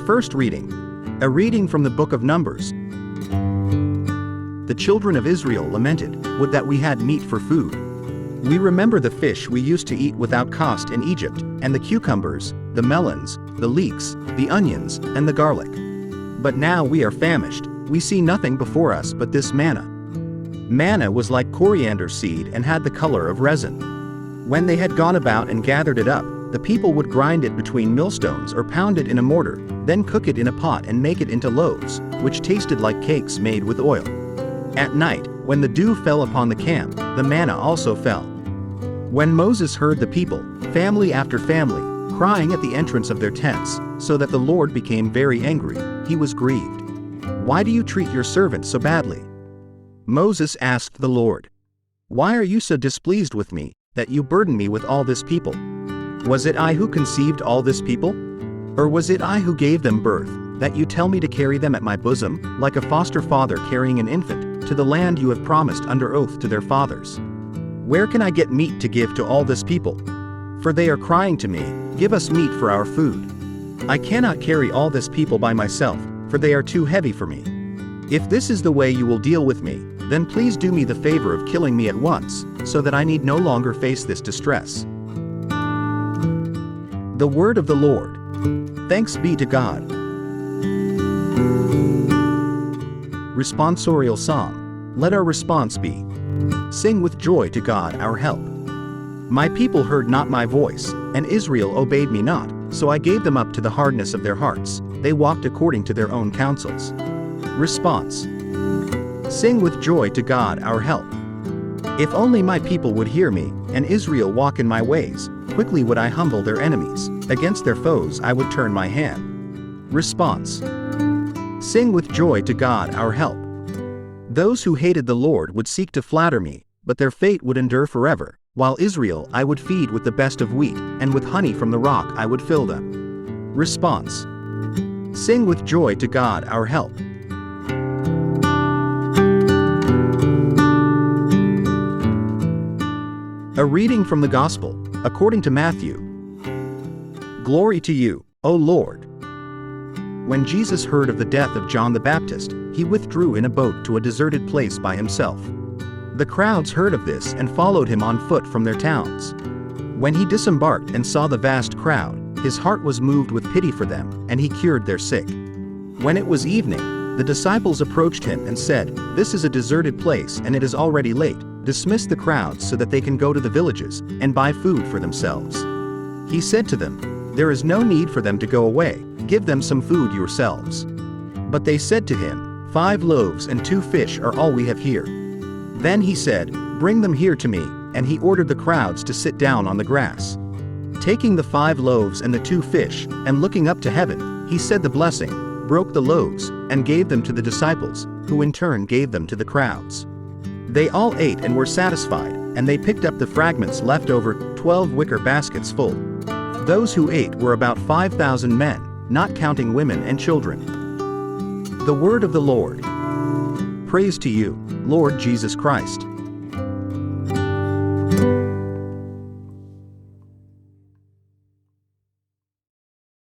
first reading. A reading from the book of Numbers. The children of Israel lamented, "Would that we had meat for food. We remember the fish we used to eat without cost in Egypt, and the cucumbers, the melons, the leeks, the onions, and the garlic. But now we are famished, we see nothing before us but this manna." Manna was like coriander seed and had the color of resin. When they had gone about and gathered it up, the people would grind it between millstones or pound it in a mortar, then cook it in a pot and make it into loaves, which tasted like cakes made with oil. At night, when the dew fell upon the camp, the manna also fell. When Moses heard the people, family after family, crying at the entrance of their tents, so that the Lord became very angry, he was grieved. "Why do you treat your servant so badly?" Moses asked the Lord, "Why are you so displeased with me, that you burden me with all this people? Was it I who conceived all this people? Or was it I who gave them birth, that you tell me to carry them at my bosom, like a foster father carrying an infant, to the land you have promised under oath to their fathers? Where can I get meat to give to all this people? For they are crying to me, 'Give us meat for our food.' I cannot carry all this people by myself, for they are too heavy for me. If this is the way you will deal with me, then please do me the favor of killing me at once, so that I need no longer face this distress." The word of the Lord. Thanks be to God. Responsorial Psalm. Let our response be, "Sing with joy to God our help. My people heard not my voice, and Israel obeyed me not, so I gave them up to the hardness of their hearts, they walked according to their own counsels." Response. Sing with joy to God our help. If only my people would hear me, and Israel walk in my ways, quickly would I humble their enemies, against their foes I would turn my hand. Response. Sing with joy to God our help. Those who hated the Lord would seek to flatter me, but their fate would endure forever, while Israel I would feed with the best of wheat, and with honey from the rock I would fill them. Response. Sing with joy to God our help. A reading from the Gospel, according to Matthew. Glory to you, O Lord. When Jesus heard of the death of John the Baptist, he withdrew in a boat to a deserted place by himself. The crowds heard of this and followed him on foot from their towns. When he disembarked and saw the vast crowd, his heart was moved with pity for them, and he cured their sick. When it was evening, the disciples approached him and said, "This is a deserted place and it is already late. Dismiss the crowds so that they can go to the villages and buy food for themselves." He said to them, "There is no need for them to go away, give them some food yourselves." But they said to him, "5 loaves and 2 fish are all we have here." Then he said, "Bring them here to me," and he ordered the crowds to sit down on the grass. Taking the 5 loaves and the 2 fish, and looking up to heaven, he said the blessing, broke the loaves, and gave them to the disciples, who in turn gave them to the crowds. They all ate and were satisfied, and they picked up the fragments left over, 12 wicker baskets full. Those who ate were about 5,000 men, not counting women and children. The word of the Lord. Praise to you, Lord Jesus Christ.